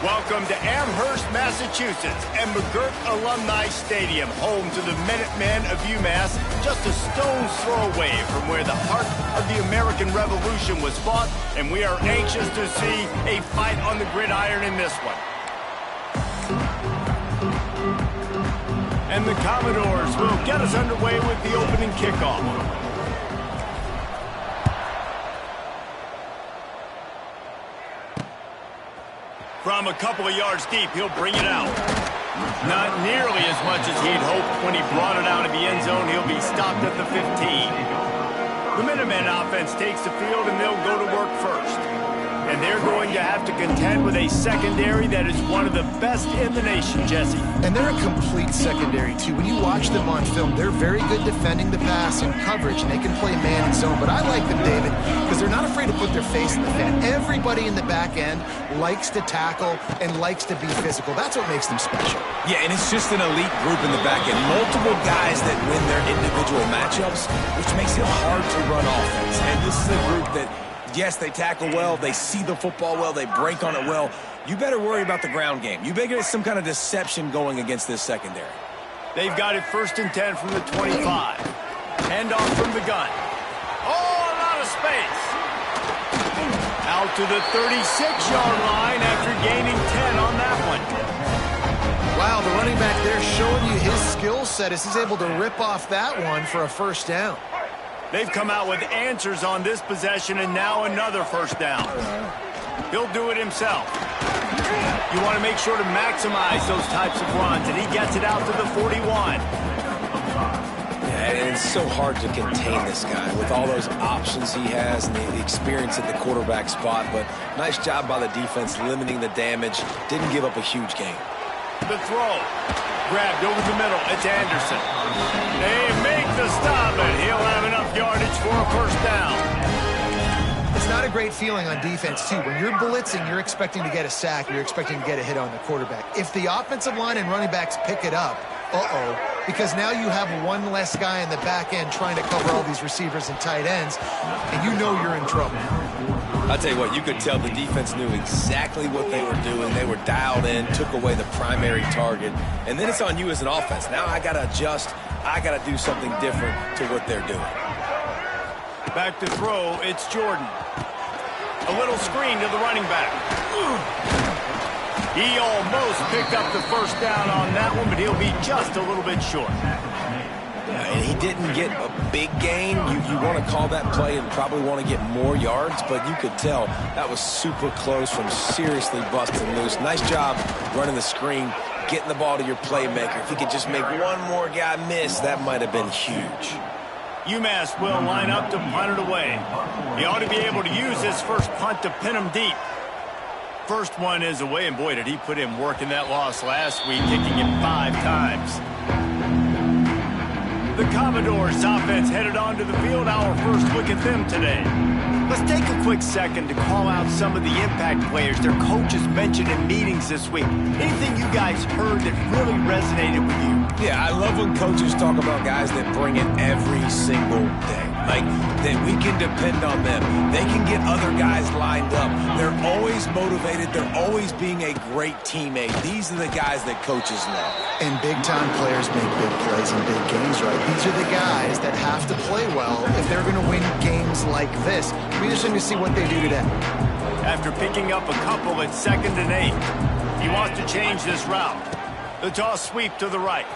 Welcome to Amherst, Massachusetts, and McGirt Alumni Stadium, home to the Minutemen of UMass, just a stone's throw away from where the heart of the American Revolution was fought, and we are anxious to see a fight on the gridiron in this one. And the Commodores will get us underway with the opening kickoff. From a couple of yards deep, he'll bring it out. Not nearly as much as he'd hoped when he brought it out of the end zone. He'll be stopped at the 15. The Minutemen offense takes the field, and they'll go to work first. And they're going to have to contend with a secondary that is one of the best in the nation, Jesse. And they're a complete secondary, too. When you watch them on film, they're very good defending the pass and coverage, and they can play man and zone. But I like them, David, because they're not afraid to put their face in the fan. Everybody in the back end likes to tackle and likes to be physical. That's what makes them special. Yeah, and it's just an elite group in the back end. Multiple guys that win their individual matchups, which makes it hard to run offense. And this is a group that, yes, they tackle well, they see the football well, they break on it well. You better worry about the ground game. You better get some kind of deception going against this secondary. They've got it 1st and 10 from the 25. Handoff from the gun. Oh, a lot of space. Out to the 36-yard line after gaining 10 on that one. Wow, the running back there showing you his skill set as he's able to rip off that one for a first down. They've come out with answers on this possession, and now another first down. He'll do it himself. You want to make sure to maximize those types of runs, and he gets it out to the 41. Yeah, and it's so hard to contain this guy with all those options he has and the experience at the quarterback spot. But nice job by the defense limiting the damage. Didn't give up a huge gain. The throw. Grabbed over the middle. It's Anderson. They make the stop, and he'll have enough yardage for a first down. It's not a great feeling on defense, too. When you're blitzing, you're expecting to get a sack. You're expecting to get a hit on the quarterback. If the offensive line and running backs pick it up, because now you have one less guy in the back end trying to cover all these receivers and tight ends, and you know you're in trouble. I'll tell you what, you could tell the defense knew exactly what they were doing. They were dialed in, took away the primary target, and then it's on you as an offense. Now I got to adjust. I got to do something different to what they're doing. Back to throw, it's Jordan. A little screen to the running back. He almost picked up the first down on that one, but he'll be just a little bit short. And he didn't get a big gain. You want to call that play and probably want to get more yards, but you could tell that was super close from seriously busting loose. Nice job running the screen, getting the ball to your playmaker. If he could just make one more guy miss, that might have been huge. UMass will line up to punt it away. He ought to be able to use this first punt to pin him deep. First one is away, and boy, did he put in work in that loss last week, kicking it 5 times. The Commodores offense headed onto the field. Our first look at them today. Let's take a quick second to call out some of the impact players their coaches mentioned in meetings this week. Anything you guys heard that really resonated with you? Yeah, I love when coaches talk about guys that bring it every single day. Like, that we can depend on them. They can get other guys lined up. They're always motivated. They're always being a great teammate. These are the guys that coaches love. And big-time players make big plays in big games, right? These are the guys that have to play well if they're going to win games like this. It'll be interesting to see what they do today. After picking up a couple at 2nd and 8, he wants to change this route. The toss sweep to the right.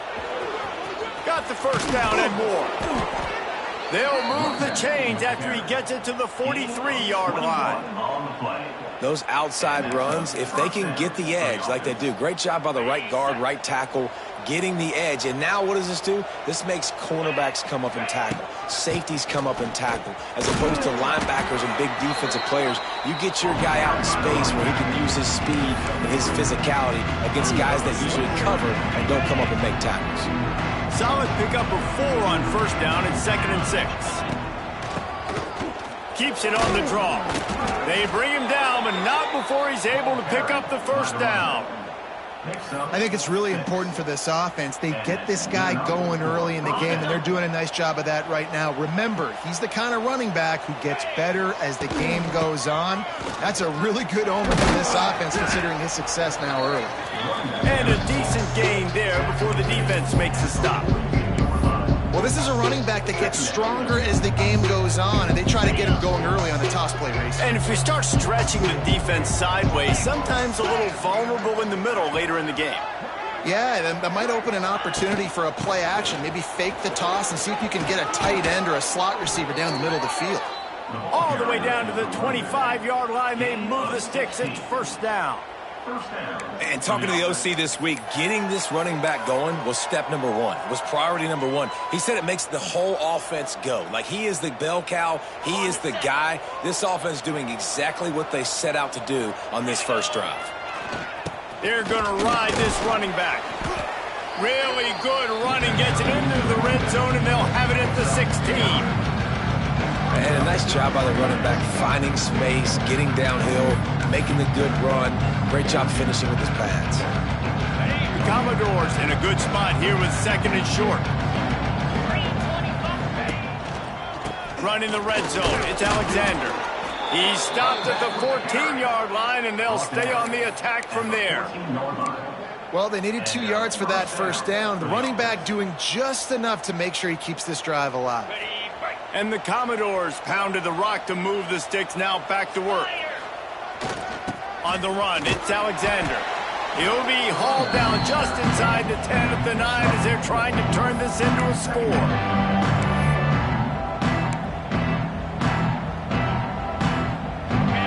Got the first down and more. They'll move the chains after he gets it to the 43-yard line. Those outside runs, if they can get the edge like they do, great job by the right guard, right tackle, getting the edge. And now what does this do? This makes cornerbacks come up and tackle. Safeties come up and tackle. As opposed to linebackers and big defensive players, you get your guy out in space where he can use his speed and his physicality against guys that usually cover and don't come up and make tackles. Solid pickup of 4 on first down at 2nd and 6. Keeps it on the draw. They bring him down, but not before he's able to pick up the first down. I think it's really important for this offense. They get this guy going early in the game, and they're doing a nice job of that right now. Remember, he's the kind of running back who gets better as the game goes on. That's a really good omen for this offense, considering his success now early. And a decent gain there before the defense makes a stop. Well, this is a running back that gets stronger as the game goes on, and they try to get him going early on the toss play race. And if we start stretching the defense sideways, sometimes a little vulnerable in the middle later in the game. Yeah, that might open an opportunity for a play action. Maybe fake the toss and see if you can get a tight end or a slot receiver down the middle of the field. All the way down to the 25-yard line, they move the sticks. It's first down. And talking to the OC this week, getting this running back going was step number one, was priority number one. He said it makes the whole offense go. Like, he is the bell cow. He is the guy. This offense doing exactly what they set out to do on this first drive. They're going to ride this running back. Really good running. Gets it into the red zone, and they'll have it at the 16. And a nice job by the running back, finding space, getting downhill, making the good run. Great job finishing with his pads. The Commodores in a good spot here with second and short. Running the red zone, it's Alexander. He's stopped at the 14-yard line, and they'll stay on the attack from there. Well, they needed 2 yards for that first down. The running back doing just enough to make sure he keeps this drive alive. And the Commodores pounded the rock to move the sticks, now back to work. On the run, it's Alexander. He'll be hauled down just inside the 10 at the 9 as they're trying to turn this into a score.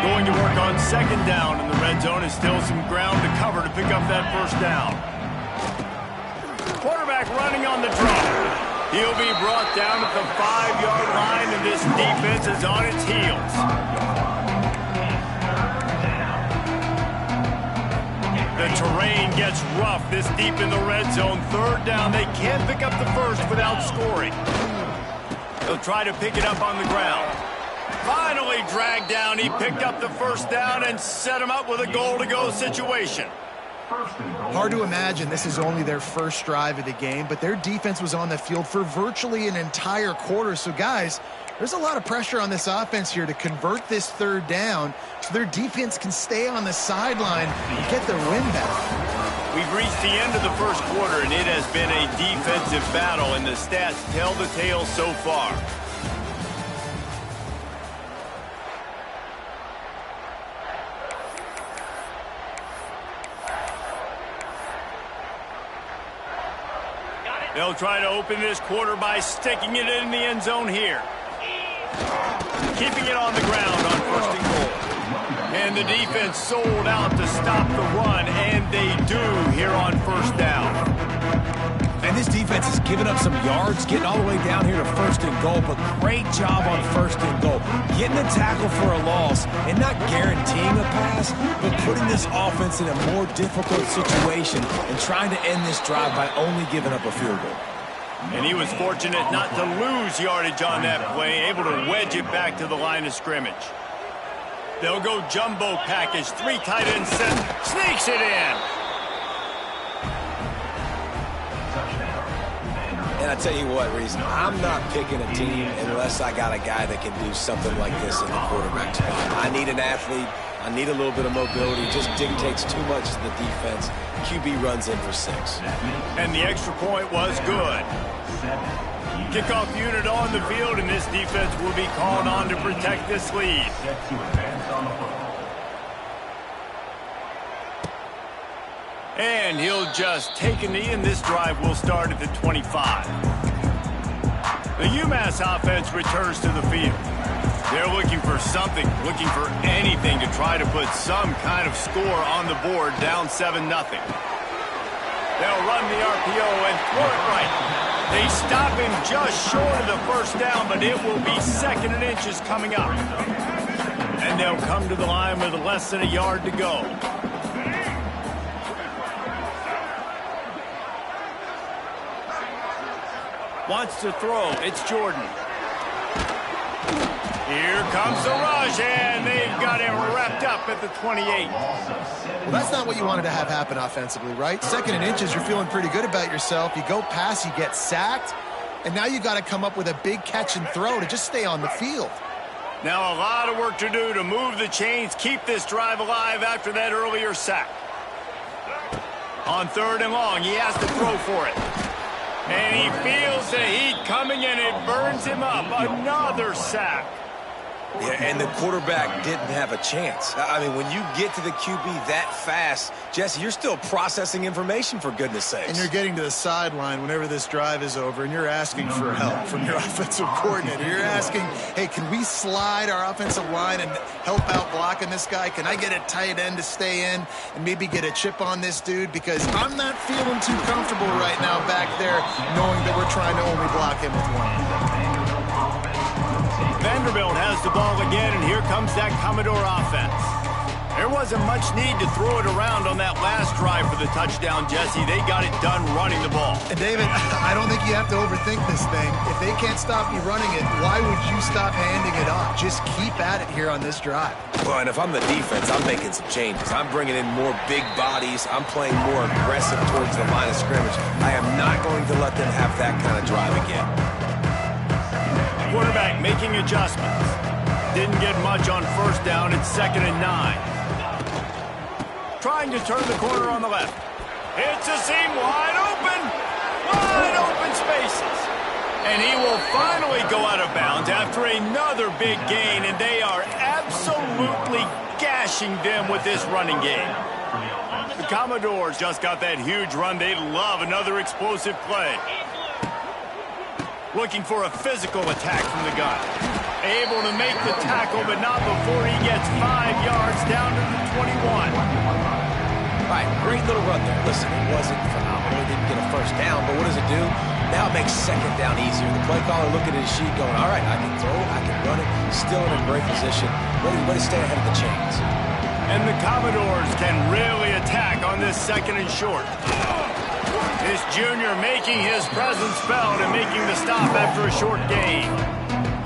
Going to work on second down in the red zone is still some ground to cover to pick up that first down. Quarterback running on the draw. He'll be brought down at the 5-yard line, and this defense is on its heels. The terrain gets rough this deep in the red zone. Third down, they can't pick up the first without scoring. They'll try to pick it up on the ground. Finally dragged down. He picked up the first down and set him up with a goal-to-go situation. Hard to imagine this is only their first drive of the game, but their defense was on the field for virtually an entire quarter. So, guys, there's a lot of pressure on this offense here to convert this third down so their defense can stay on the sideline and get their win back. We've reached the end of the first quarter, and it has been a defensive battle, and the stats tell the tale so far. They'll try to open this quarter by sticking it in the end zone here. Keeping it on the ground on first and goal. And the defense sold out to stop the run, and they do here on first down. And this defense has given up some yards, getting all the way down here to first and goal, but great job on first and goal. Getting a tackle for a loss and not guaranteeing a pass, but putting this offense in a more difficult situation and trying to end this drive by only giving up a field goal. And he was fortunate not to lose yardage on that play, able to wedge it back to the line of scrimmage. They'll go jumbo package, 3 tight ends set, sneaks it in. And I tell you what, Reese, I'm not picking a team unless I got a guy that can do something like this in the quarterback spot. I need an athlete. I need a little bit of mobility. It just dictates too much to the defense. QB runs in for 6. And the extra point was good. Kickoff unit on the field, and this defense will be called on to protect this lead. And he'll just take a knee, and this drive will start at the 25. The UMass offense returns to the field. They're looking for something, looking for anything to try to put some kind of score on the board, down 7-0. They'll run the RPO and throw it right. They stop him just short of the first down, but it will be 2nd and inches coming up. And they'll come to the line with less than a yard to go. Wants to throw. It's Jordan. Here comes the rush, and they've got him wrapped up at the 28. Well, that's not what you wanted to have happen offensively, right? 2nd and inches, you're feeling pretty good about yourself. You go past, you get sacked, and now you got to come up with a big catch and throw to just stay on the field. Now a lot of work to do to move the chains, keep this drive alive after that earlier sack. On 3rd and long, he has to throw for it. And he feels the heat coming, and it burns him up. Another sack. Yeah, and the quarterback didn't have a chance. I mean, when you get to the QB that fast, Jesse, you're still processing information, for goodness sakes. And you're getting to the sideline whenever this drive is over, and you're asking for help from your offensive coordinator. You're asking, hey, can we slide our offensive line and help out blocking this guy? Can I get a tight end to stay in and maybe get a chip on this dude? Because I'm not feeling too comfortable right now back there knowing that we're trying to only block him with one. Vanderbilt has the ball again, and here comes that Commodore offense. There wasn't much need to throw it around on that last drive for the touchdown, Jesse. They got it done running the ball. And David, I don't think you have to overthink this thing. If they can't stop you running it, why would you stop handing it off? Just keep at it here on this drive. Well, and if I'm the defense, I'm making some changes. I'm bringing in more big bodies. I'm playing more aggressive towards the line of scrimmage. I am not going to let them have that kind of drive again. Quarterback making adjustments. Didn't get much on 1st down. It's 2nd and 9. Trying to turn the corner on the left. It's a seam wide open. Wide open spaces. And he will finally go out of bounds after another big gain, and they are absolutely gashing them with this running game. The Commodores just got that huge run. They love another explosive play. Looking for a physical attack from the gun. Able to make the tackle, but not before he gets 5 yards down to the 21. All right, great little run there. Listen, it wasn't phenomenal. He didn't get a 1st down, but what does it do? Now it makes 2nd down easier. The play caller looking at his sheet going, all right, I can throw it, I can run it. Still in a great position. Ready to stay ahead of the chains. And the Commodores can really attack on this 2nd and short. This junior making his presence felt and making the stop after a short gain.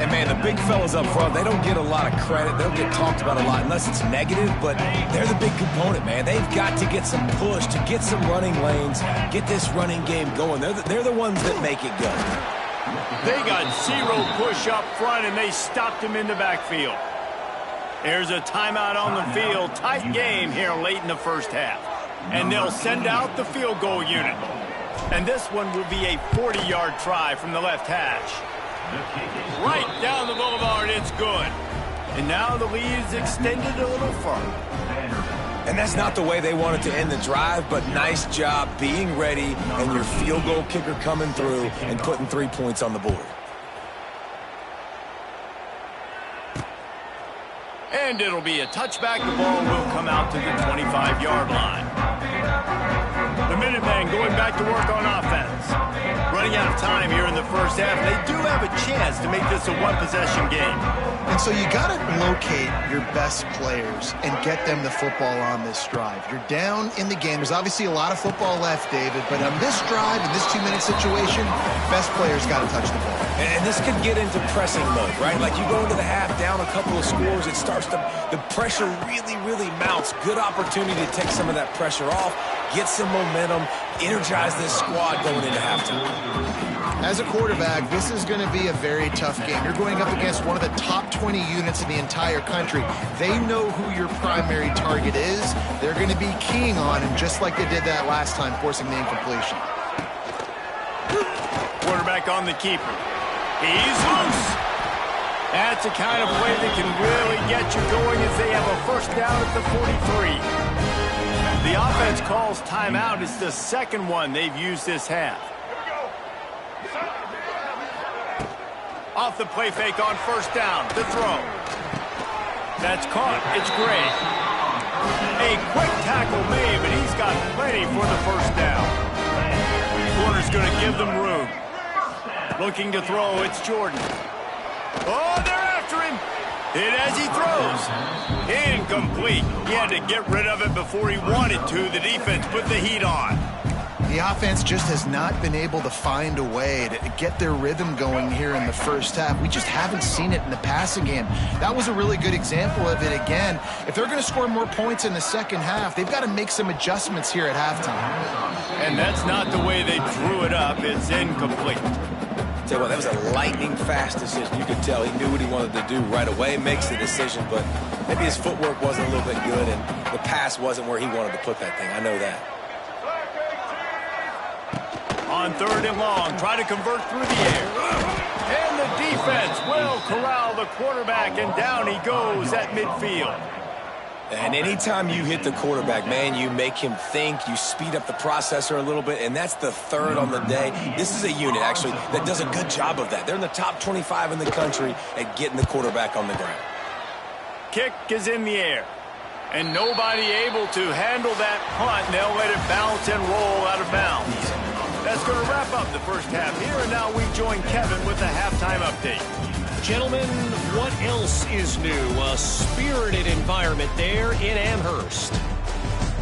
And, man, the big fellas up front, they don't get a lot of credit. They don't get talked about a lot unless it's negative, but they're the big component, man. They've got to get some push, to get some running lanes, get this running game going. They're the ones that make it go. They got 0 push up front, and they stopped him in the backfield. There's a timeout on the field. Tight game here late in the 1st half. And they'll send out the field goal unit. And this one will be a 40-yard try from the left hash. Right down the boulevard, it's good. And now the lead is extended a little further. And that's not the way they wanted to end the drive, but nice job being ready and your field goal kicker coming through and putting 3 points on the board. And it'll be a touchback. The ball will come out to the 25-yard line. The Minutemen going back to work on offense. Running out of time here in the 1st half. They do have a chance to make this a one-possession game. And so you got to locate your best players and get them the football on this drive. You're down in the game. There's obviously a lot of football left, David, but on this drive, in this 2-minute situation, best players got to touch the ball. And this could get into pressing mode, right? Like you go into the half down a couple of scores, it starts to, the pressure really, really mounts. Good opportunity to take some of that pressure off, get some momentum, energize this squad going into halftime. As a quarterback, this is going to be a very tough game. You're going up against one of the top 20 units in the entire country. They know who your primary target is. They're going to be keying on him just like they did that last time, forcing the incompletion. Quarterback on the keeper. He's loose. That's the kind of play that can really get you going as they have a 1st down at the 43. The offense calls timeout. It's the 2nd one they've used this half. Off the play fake on 1st down. The throw. That's caught. It's Gray. A quick tackle made, but he's got plenty for the 1st down. Corner's going to give them room. Looking to throw. It's Jordan. Oh, they're after him. Hit as he throws. Incomplete. He had to get rid of it before he wanted to. The defense put the heat on. The offense just has not been able to find a way to get their rhythm going here in the first half. We just haven't seen it in the passing game. That was a really good example of it again. If they're going to score more points in the second half, they've got to make some adjustments here at halftime. And that's not the way they drew it up. It's incomplete. Tell you what, that was a lightning-fast decision. You could tell he knew what he wanted to do right away, makes the decision, but maybe his footwork wasn't a little bit good, and the pass wasn't where he wanted to put that thing. I know that. On 3rd and long, try to convert through the air. And the defense will corral the quarterback, and down he goes at midfield. And anytime you hit the quarterback, man, you make him think, you speed up the processor a little bit, and that's the 3rd on the day. This is a unit, actually, that does a good job of that. They're in the top 25 in the country at getting the quarterback on the ground. Kick is in the air. And nobody able to handle that punt, and they'll let it bounce and roll out of bounds. That's going to wrap up the first half here, and now we join Kevin with the halftime update. Gentlemen, what else is new? A spirited environment there in Amherst.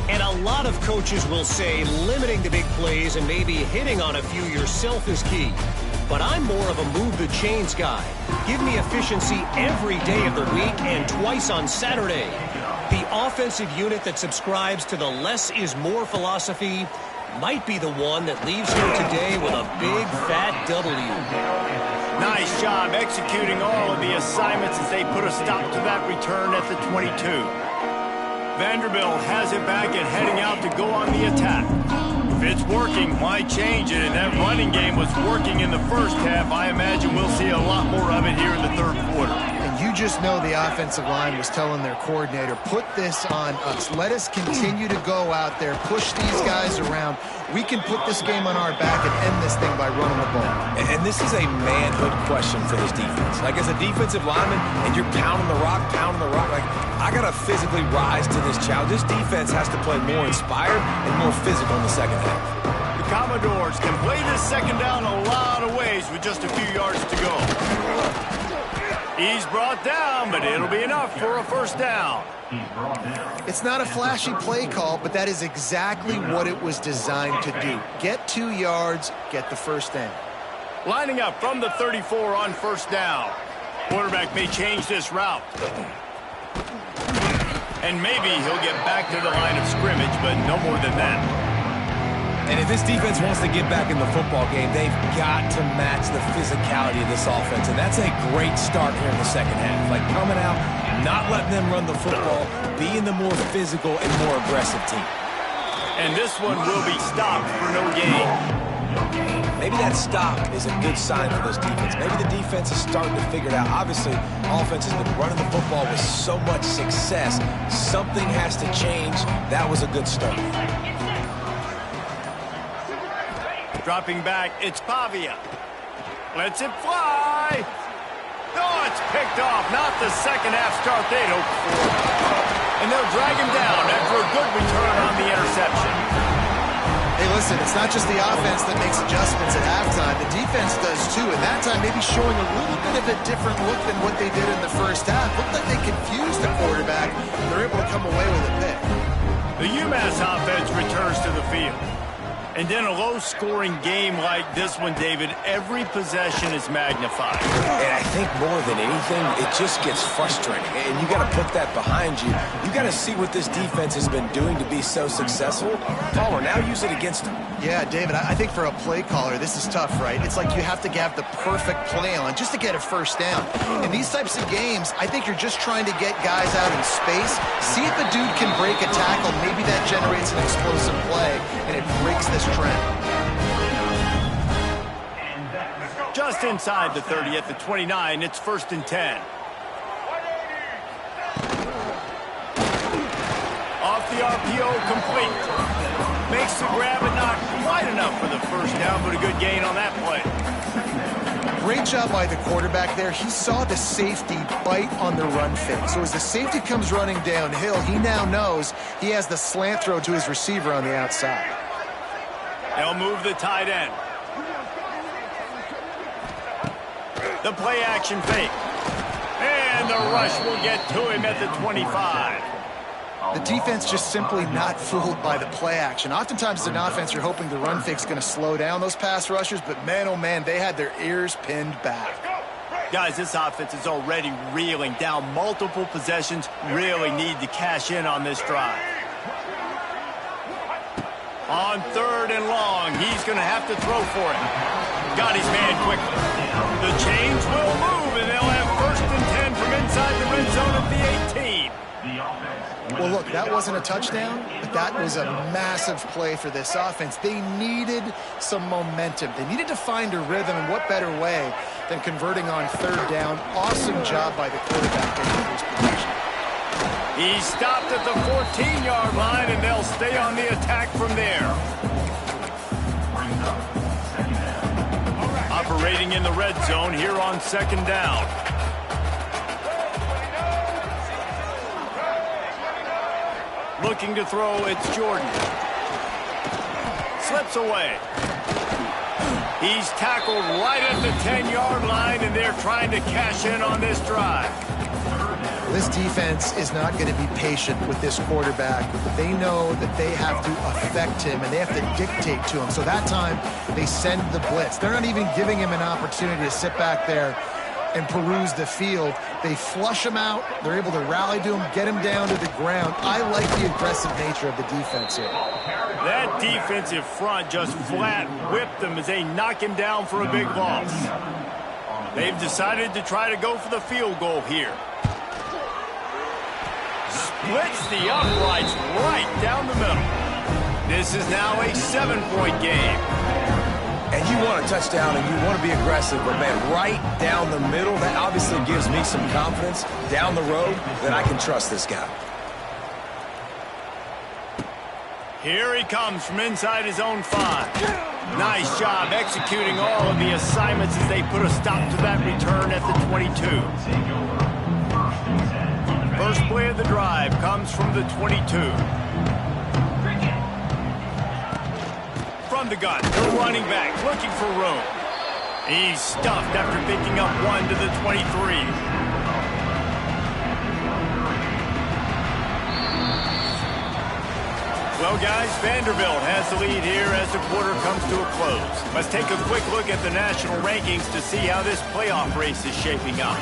And a lot of coaches will say limiting the big plays and maybe hitting on a few yourself is key. But I'm more of a move the chains guy. Give me efficiency every day of the week and twice on Saturday. The offensive unit that subscribes to the less is more philosophy might be the one that leaves here today with a big fat W. Nice job executing all of the assignments as they put a stop to that return at the 22. Vanderbilt has it back and heading out to go on the attack. If it's working, why change it? And that running game was working in the first half. I imagine we'll see a lot more of it here in the 3rd quarter. And you just know the offensive line was telling their coordinator, put this on us. Let us continue to go out there, push these guys around. We can put this game on our back and end this thing by running the ball. And this is a manhood question for this defense. Like, as a defensive lineman, and you're pounding the rock, like, I got to physically rise to this challenge. This defense has to play more inspired and more physical in the second half. The Commodores can play this second down a lot of ways with just a few yards to go. He's brought down, but it'll be enough for a first down. It's not a flashy play call, but that is exactly what it was designed to do. Get 2 yards, get the first down. Lining up from the 34 on first down. Quarterback may change this route. And maybe he'll get back to the line of scrimmage, but no more than that. And if this defense wants to get back in the football game, they've got to match the physicality of this offense. And that's a great start here in the second half. Like, coming out, not letting them run the football, being the more physical and more aggressive team. And this one will be stopped for no gain. Maybe that stop is a good sign for this defense. Maybe the defense is starting to figure it out. Obviously, offense has been running the football with so much success. Something has to change. That was a good start. Dropping back, it's Pavia. Lets it fly. No, it's picked off. Not the second half start they'd hoped for. And they'll drag him down after a good return on the interception. Hey, listen, it's not just the offense that makes adjustments at halftime. The defense does too, and that time maybe showing a little bit of a different look than what they did in the first half. Looked like they confused the quarterback. They're able to come away with a pick. The UMass offense returns to the field. And in a low-scoring game like this one, David, every possession is magnified. And I think more than anything, it just gets frustrating. And you got to put that behind you. You got to see what this defense has been doing to be so successful. Caller, now use it against them. Yeah, David, I think for a play caller, this is tough, right? It's like you have to have the perfect play on just to get a first down. In these types of games, I think you're just trying to get guys out in space, see if a dude can break a tackle. Maybe that generates an explosive play, and it breaks this trend. Just inside the 30 at the 29, it's 1st and 10. Off the RPO, complete. Makes the grab and not quite enough for the first down, but a good gain on that play. Great job by the quarterback there. He saw the safety bite on the run fake. So as the safety comes running downhill, he now knows he has the slant throw to his receiver on the outside. They'll move the tight end. The play action fake. And the rush will get to him at the 25. The defense just simply not fooled by the play action. Oftentimes as an offense, you're hoping the run fake's going to slow down those pass rushers, but man, oh man, they had their ears pinned back. Guys, this offense is already reeling down multiple possessions. Really need to cash in on this drive. On 3rd and long, he's going to have to throw for it. Got his man quickly. The chains will move, and they'll have 1st and 10 from inside the red zone at the 18. Well, look, that wasn't a touchdown, but that was a massive play for this offense. They needed some momentum. They needed to find a rhythm, and what better way than converting on 3rd down. Awesome job by the quarterback getting his position. He's stopped at the 14-yard line, and they'll stay on the attack from there. Operating in the red zone here on 2nd down. Looking to throw, it's Jordan. Slips away. He's tackled right at the 10-yard line, and they're trying to cash in on this drive. This defense is not going to be patient with this quarterback. They know that they have to affect him, and they have to dictate to him. So that time, they send the blitz. They're not even giving him an opportunity to sit back there and peruse the field. They flush him out. They're able to rally to him, get him down to the ground. I like the aggressive nature of the defense here. That defensive front just flat whipped them as they knock him down for a big loss. They've decided to try to go for the field goal here. Splits the uprights right down the middle. This is now a 7-point game. And you want a touchdown and you want to be aggressive, but man, right down the middle, that obviously gives me some confidence down the road that I can trust this guy. Here he comes from inside his own 5. Nice job executing all of the assignments as they put a stop to that return at the 22. First play of the drive comes from the 22. From the gun, the running back looking for room. He's stuffed after picking up 1 to the 23. Well, guys, Vanderbilt has the lead here as the quarter comes to a close. Let's take a quick look at the national rankings to see how this playoff race is shaping up.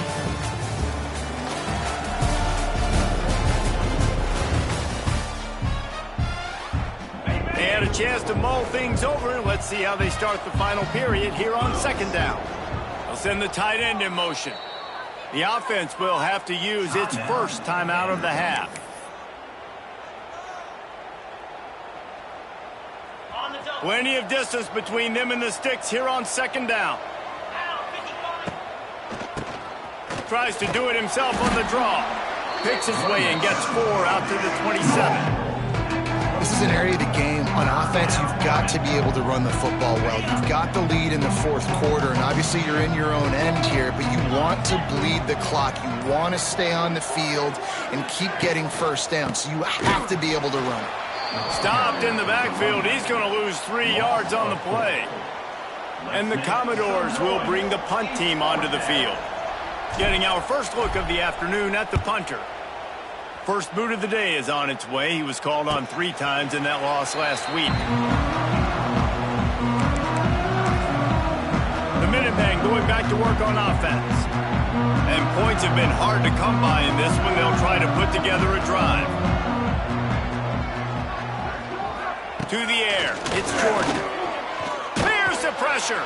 They had a chance to mull things over. Let's see how they start the final period here on 2nd down. They'll send the tight end in motion. The offense will have to use its first timeout of the half. Plenty of distance between them and the sticks here on 2nd down. Tries to do it himself on the draw. Picks his way and gets 4 out to the 27. This is an area of the game. On offense, you've got to be able to run the football well. You've got the lead in the 4th quarter, and obviously you're in your own end here, but you want to bleed the clock. You want to stay on the field and keep getting first down, so you have to be able to run. Stopped in the backfield. He's going to lose 3 yards on the play. And the Commodores will bring the punt team onto the field. Getting our first look of the afternoon at the punter. First boot of the day is on its way. He was called on 3 times in that loss last week. The Minutemen going back to work on offense. And points have been hard to come by in this one. They'll try to put together a drive. To the air. It's Jordan. Clears the pressure.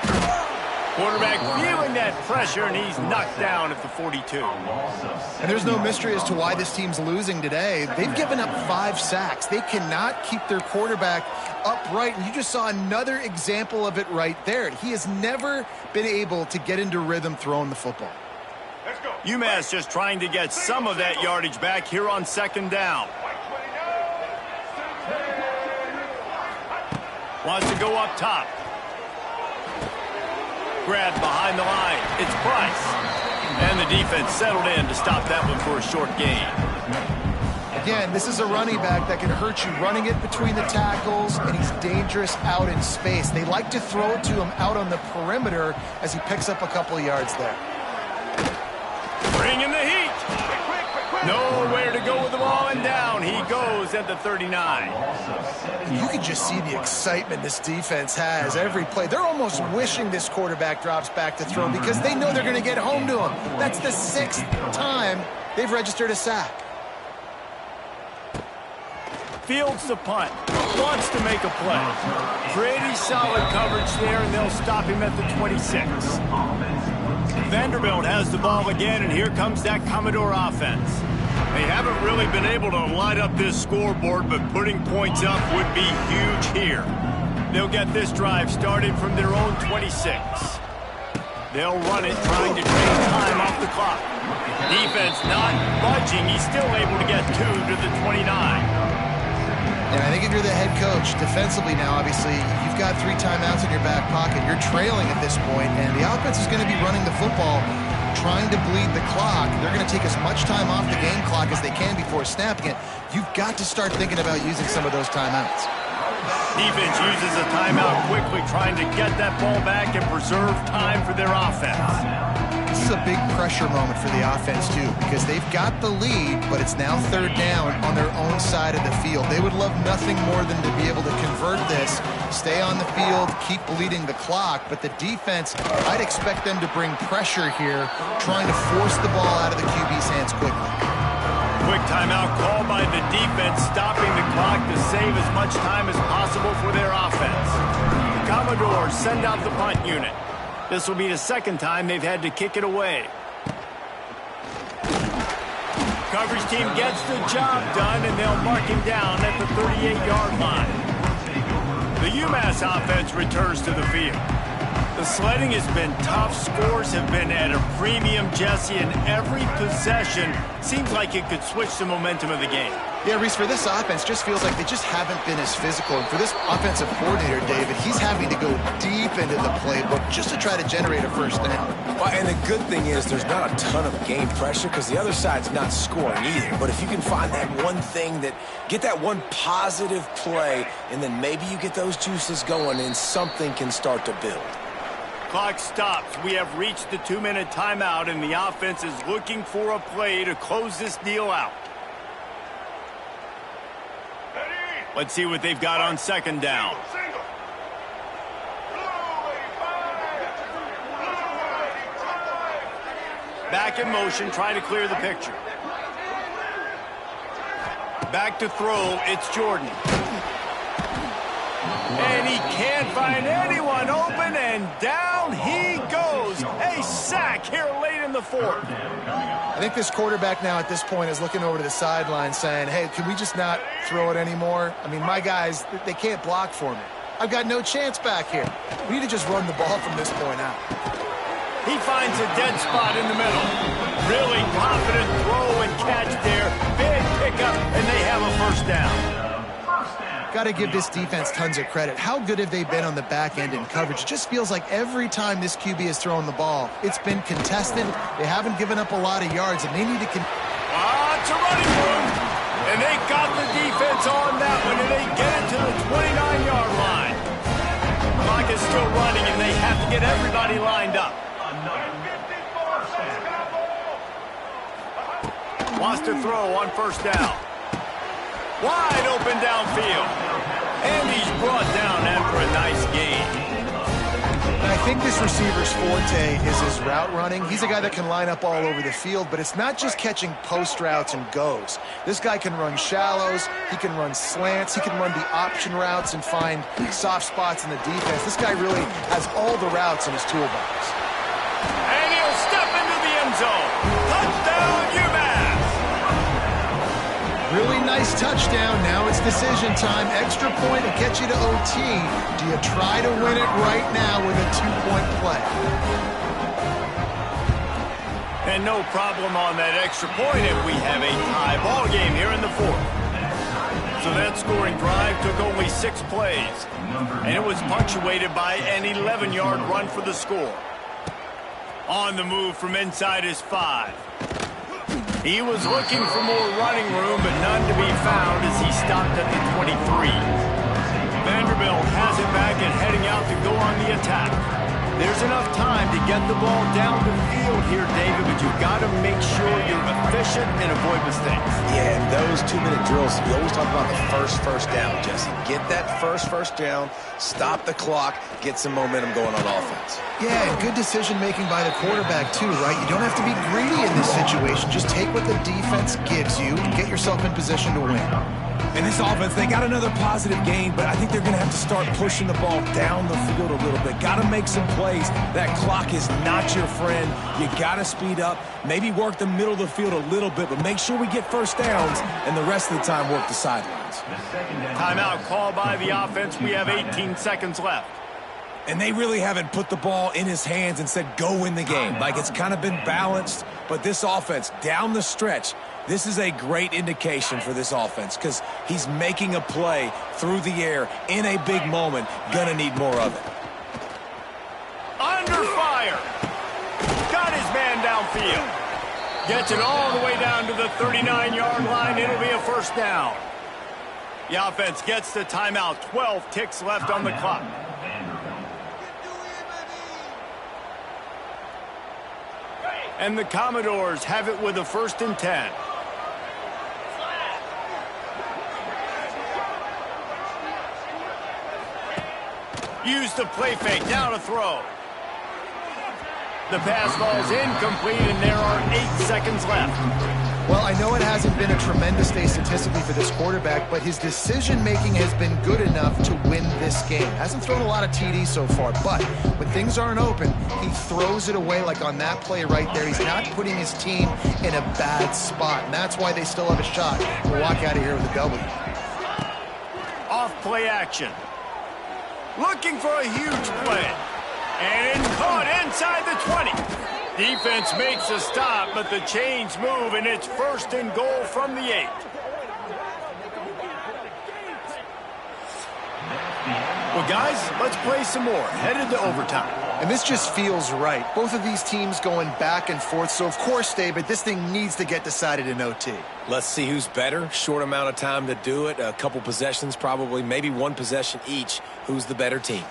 Quarterback feeling that pressure, and he's knocked down at the 42. And there's no mystery as to why this team's losing today. They've given up 5 sacks. They cannot keep their quarterback upright, and you just saw another example of it right there. He has never been able to get into rhythm throwing the football. UMass just trying to get some of that yardage back here on 2nd down. Wants to go up top. Grabbed behind the line. It's Price. And the defense settled in to stop that one for a short gain. Again, this is a running back that can hurt you running it between the tackles, and he's dangerous out in space. They like to throw it to him out on the perimeter as he picks up a couple of yards there. Bringing the heat. Nowhere to go with the ball, and down he goes at the 39. You can just see the excitement this defense has every play. They're almost wishing this quarterback drops back to throw because they know they're going to get home to him. That's the 6th time they've registered a sack. Fields the punt. Wants to make a play. Pretty solid coverage there, and they'll stop him at the 26. Vanderbilt has the ball again, and here comes that Commodore offense. They haven't really been able to light up this scoreboard, but putting points up would be huge here. They'll get this drive started from their own 26. They'll run it, trying to drain time off the clock. Defense not budging. He's still able to get 2 to the 29. And I think if you're the head coach, defensively now, obviously, you've got 3 timeouts in your back pocket. You're trailing at this point, and the offense is going to be running the football, trying to bleed the clock. They're going to take as much time off the game clock as they can before snapping it. You've got to start thinking about using some of those timeouts. Defense uses a timeout quickly, trying to get that ball back and preserve time for their offense. This is a big pressure moment for the offense, too, because they've got the lead, but it's now 3rd down on their own side of the field. They would love nothing more than to be able to convert this, stay on the field, keep bleeding the clock, but the defense, I'd expect them to bring pressure here, trying to force the ball out of the QB's hands quickly. Quick timeout called by the defense, stopping the clock to save as much time as possible for their offense. Commodores send out the punt unit. This will be the 2nd time they've had to kick it away. Coverage team gets the job done, and they'll mark him down at the 38-yard line. The UMass offense returns to the field. The sledding has been tough. Scores have been at a premium, Jesse, and every possession seems like it could switch the momentum of the game. Yeah, Reese, for this offense, just feels like they just haven't been as physical. And for this offensive coordinator, David, he's having to go deep into the playbook just to try to generate a 1st down. Well, and the good thing is there's not a ton of game pressure because the other side's not scoring either. But if you can find that one thing get that one positive play, and then maybe you get those juices going and something can start to build. Clock stops. We have reached the 2-minute timeout, and the offense is looking for a play to close this deal out. Let's see what they've got on 2nd down. Back in motion, trying to clear the picture. Back to throw, it's Jordan. And he can't find anyone open, and down he goes. A sack here late in the 4th. I think this quarterback now at this point is looking over to the sideline saying, hey, can we just not throw it anymore? I mean, my guys, they can't block for me. I've got no chance back here. We need to just run the ball from this point out. He finds a dead spot in the middle. Really confident throw and catch there. Big pickup, and they have a 1st down. Got to give this defense tons of credit. How good have they been on the back end in coverage? It just feels like every time this QB has thrown the ball, it's been contested. They haven't given up a lot of yards, and they need to... It's a running room. And they got the defense on that one, and they get it to the 29-yard line. Clock is still running, and they have to get everybody lined up. Wants to throw on 1st down. Wide open downfield. And he's brought down after a nice gain. And I think this receiver's forte is his route running. He's a guy that can line up all over the field, but it's not just catching post routes and goes. This guy can run shallows, he can run slants, he can run the option routes and find soft spots in the defense. This guy really has all the routes in his toolbox. And he'll step into the end zone. Touchdown, UMass! Really nice touchdown. Now it's decision time. Extra point to get you to OT. Do you try to win it right now with a 2-point play? And no problem on that extra point, and we have a tie ball game here in the 4th. So that scoring drive took only 6 plays, and it was punctuated by an 11-yard run for the score. On the move from inside his 5. He was looking for more running room, but none to be found as he stopped at the 23. Vanderbilt has it back and heading out to go on the attack. There's enough time to get the ball down the field here, David, but you've got to make sure you're efficient and avoid mistakes. Yeah, and those 2-minute drills, we always talk about the first down, Jesse. Get that first down, stop the clock, get some momentum going on offense. Yeah, and good decision-making by the quarterback, too, right? You don't have to be greedy in this situation. Just take what the defense gives you and get yourself in position to win. And this offense, they got another positive gain, but I think they're going to have to start pushing the ball down the field a little bit. Got to make some plays. That clock is not your friend. You got to speed up, maybe work the middle of the field a little bit, but make sure we get first downs, and the rest of the time work the sidelines. Timeout called by the offense. We have 18 seconds left. And they really haven't put the ball in his hands and said, go win the game. Like, it's kind of been balanced, but this offense, down the stretch, this is a great indication for this offense because he's making a play through the air in a big moment. Gonna need more of it. Under fire. Got his man downfield. Gets it all the way down to the 39-yard line. It'll be a first down. The offense gets the timeout. 12 ticks left on the clock. And the Commodores have it with a 1st and 10. Use the play fake, down to throw. The pass falls incomplete, and there are 8 seconds left. Well, I know it hasn't been a tremendous day statistically for this quarterback, but his decision-making has been good enough to win this game. Hasn't thrown a lot of TDs so far, but when things aren't open, he throws it away like on that play right there. He's not putting his team in a bad spot, and that's why they still have a shot to walk out of here with a W. Off play action. Looking for a huge play. And it's caught inside the 20. Defense makes a stop, but the chains move, and it's 1st and goal from the 8. Well, guys, let's play some more. Headed to overtime. And this just feels right. Both of these teams going back and forth, so of course, David, this thing needs to get decided in OT. Let's see who's better. Short amount of time to do it. A couple possessions probably, maybe one possession each. Who's the better team?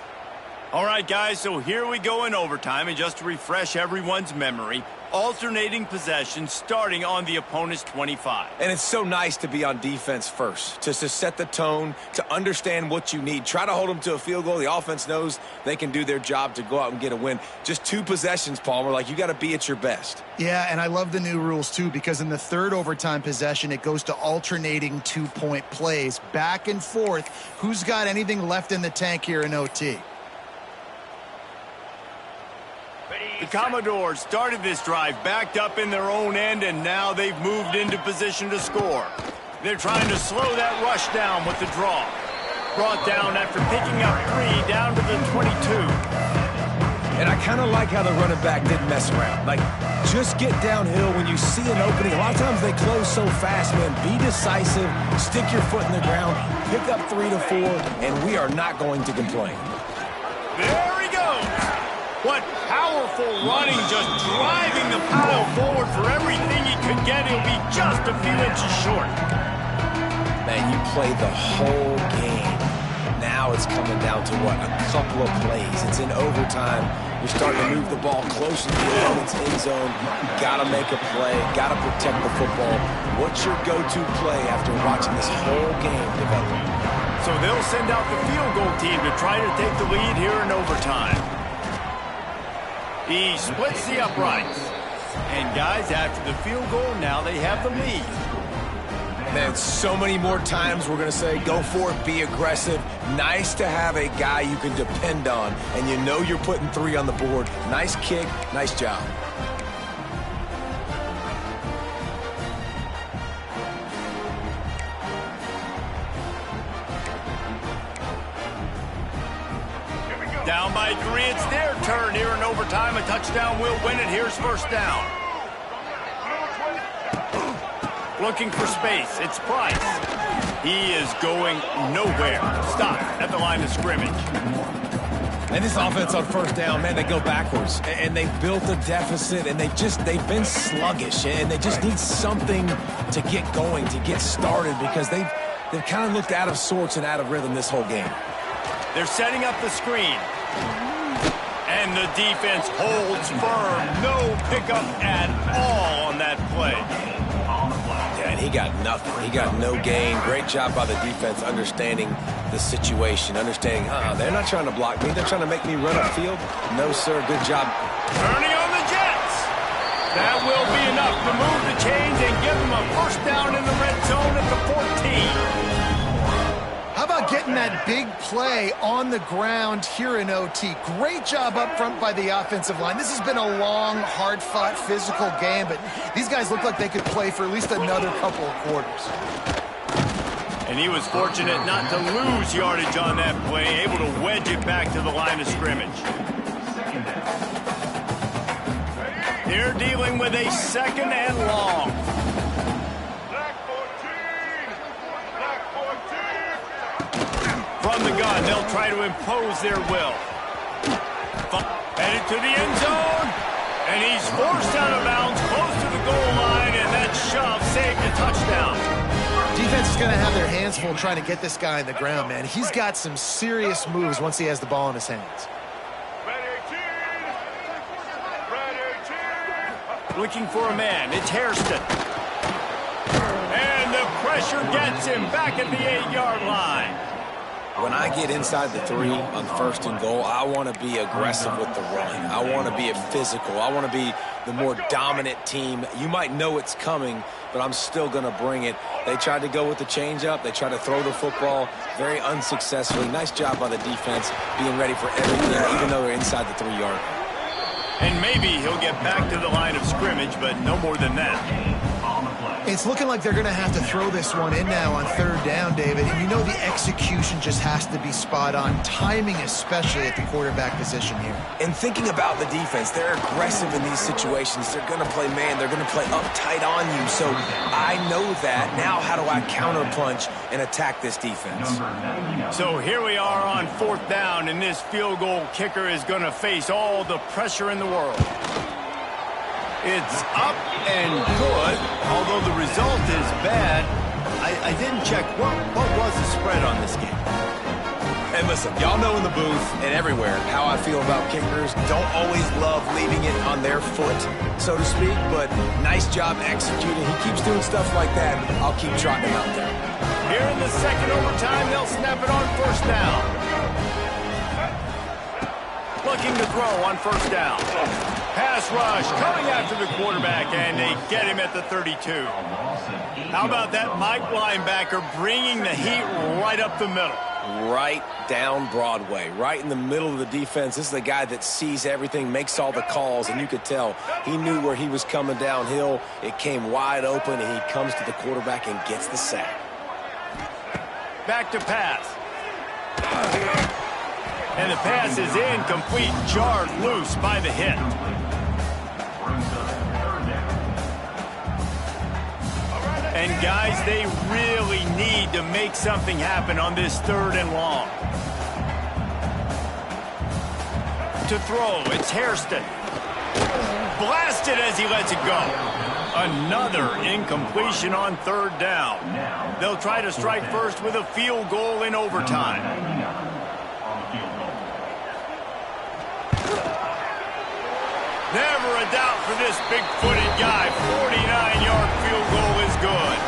All right, guys, so here we go in overtime, and just to refresh everyone's memory, alternating possessions starting on the opponent's 25. And it's so nice to be on defense first, just to set the tone, to understand what you need. Try to hold them to a field goal. The offense knows they can do their job to go out and get a win. Just 2 possessions, Palmer, like you got to be at your best. Yeah, and I love the new rules, too, because in the 3rd overtime possession, it goes to alternating 2-point plays, back and forth. Who's got anything left in the tank here in OT? The Commodores started this drive backed up in their own end, and now they've moved into position to score. They're trying to slow that rush down with the draw. Brought down after picking up 3 down to the 22. And I kind of like how the running back didn't mess around. Like, just get downhill when you see an opening. A lot of times they close so fast, man. Be decisive, stick your foot in the ground, pick up 3 to 4, and we are not going to complain. There he goes. What powerful running, just driving the pile forward for everything he could get. He'll be just a few inches short. Man, you play the whole game. Now it's coming down to what? A couple of plays. It's in overtime. You're starting to move the ball close to the opponent's end zone. Got to make a play. Got to protect the football. What's your go-to play after watching this whole game develop? So they'll send out the field goal team to try to take the lead here in overtime. He splits the uprights. And, guys, after the field goal, now they have the lead. Man, so many more times we're going to say, go for it, be aggressive. Nice to have a guy you can depend on, and you know you're putting 3 on the board. Nice kick, nice job. Down by 3, it's their turn here in overtime. A touchdown will win it. Here's first down. Looking for space. It's Price. He is going nowhere. Stop at the line of scrimmage. And this offense on first down, man, they go backwards. And they've built a deficit, and they've been sluggish. And they just need something to get going, to get started, because they've kind of looked out of sorts and out of rhythm this whole game. They're setting up the screen. And And the defense holds firm. No pickup at all on that play. Yeah, and he got nothing. He got no gain. Great job by the defense understanding the situation, understanding, they're not trying to block me. They're trying to make me run upfield. No, sir. Good job. Turning on the Jets. That will be enough to move the chains and give them a first down in the red zone at the 14. How about getting that big play on the ground here in OT? Great job up front by the offensive line. This has been a long, hard-fought, physical game, but these guys look like they could play for at least another couple of quarters. And he was fortunate not to lose yardage on that play, able to wedge it back to the line of scrimmage. They're dealing with a second and long. From the gun, they'll try to impose their will. Headed to the end zone, and he's forced out of bounds close to the goal line, and that shove saved a touchdown. Defense is going to have their hands full trying to get this guy on the ground, man. He's got some serious moves once he has the ball in his hands. Looking for a man. It's Hairston. And the pressure gets him back at the 8-yard line. When I get inside the 3 on first and goal, I want to be aggressive with the run. I want to be physical. I want to be the more dominant team. You might know it's coming, but I'm still going to bring it. They tried to go with the changeup. They tried to throw the football very unsuccessfully. Nice job by the defense being ready for everything, even though they're inside the 3-yard line. And maybe he'll get back to the line of scrimmage, but no more than that. It's looking like they're going to have to throw this one in now on third down, David. And you know the execution just has to be spot on. Timing especially at the quarterback position here. And thinking about the defense, they're aggressive in these situations. They're going to play man. They're going to play uptight on you. So I know that. Now how do I counterpunch and attack this defense? So here we are on fourth down, and this field goal kicker is going to face all the pressure in the world. It's up and good, although the result is bad. I didn't check. What was the spread on this game? And listen, y'all know in the booth and everywhere how I feel about kickers. Don't always love leaving it on their foot, so to speak, but nice job executing. He keeps doing stuff like that. I'll keep trotting him out there. Here in the second overtime, they'll snap it on first down. Looking to throw on first down. Pass rush coming after the quarterback, and they get him at the 32. How about that Mike linebacker bringing the heat right up the middle? Right down Broadway, right in the middle of the defense. This is the guy that sees everything, makes all the calls, and you could tell he knew where he was coming downhill. It came wide open, and he comes to the quarterback and gets the sack. Back to pass. And the pass is incomplete, jarred loose by the hit. And guys, they really need to make something happen on this third and long. To throw, it's Hairston. Blasted as he lets it go. Another incompletion on third down. They'll try to strike first with a field goal in overtime. Never a doubt for this big-footed guy. 49-yard field goal is good.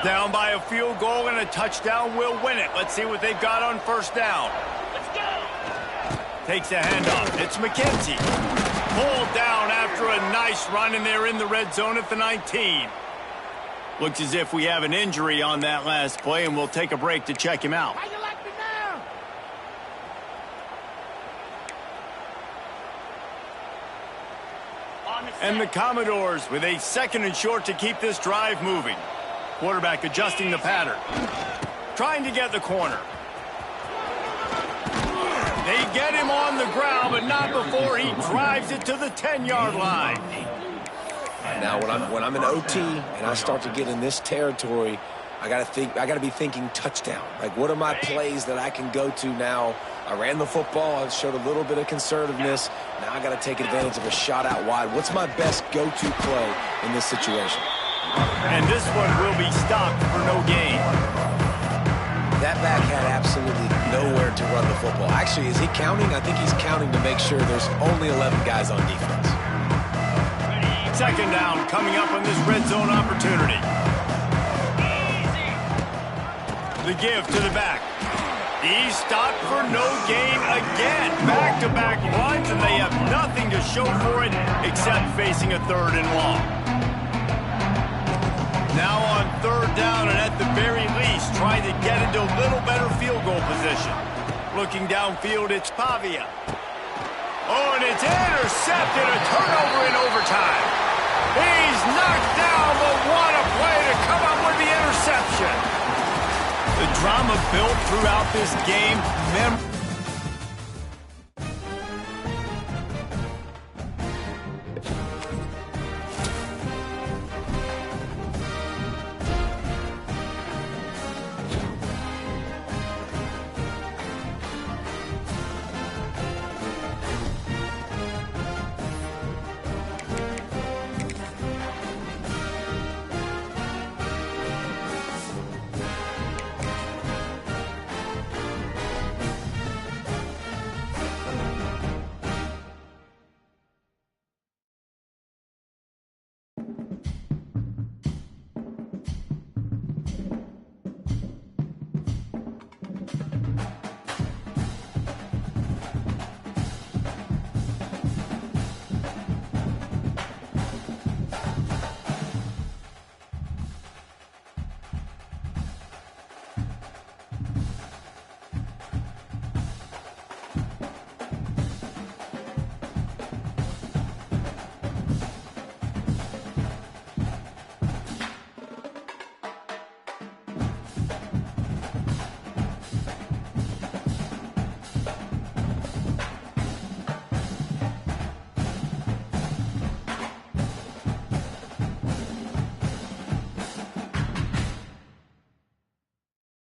Down by a field goal and a touchdown will win it. Let's see what they've got on first down. Let's go. Takes a handoff. It's McKenzie. Pulled down after a nice run, and they're in the red zone at the 19. Looks as if we have an injury on that last play, and we'll take a break to check him out. How you like me now? And the Commodores with a second and short to keep this drive moving. Quarterback adjusting the pattern. Trying to get the corner. They get him on the ground, but not before he drives it to the 10-yard line. Now, when I'm in OT and I start to get in this territory, I got to be thinking touchdown. Like, what are my plays that I can go to now? I ran the football. I showed a little bit of conservativeness. Now I got to take advantage of a shot out wide. What's my best go-to play in this situation? And this one will be stopped for no gain. That back had absolutely nowhere to run the football. Actually, is he counting? I think he's counting to make sure there's only 11 guys on defense. Second down coming up on this red zone opportunity. The give to the back. He's stopped for no gain again. Back-to-back runs, and they have nothing to show for it except facing a 3rd and long. Now on 3rd down, and at the very least, trying to get into a little better field goal position. Looking downfield, it's Pavia. Oh, and it's intercepted, a turnover in overtime. He's knocked down, but what a play to come up with the interception. The drama built throughout this game.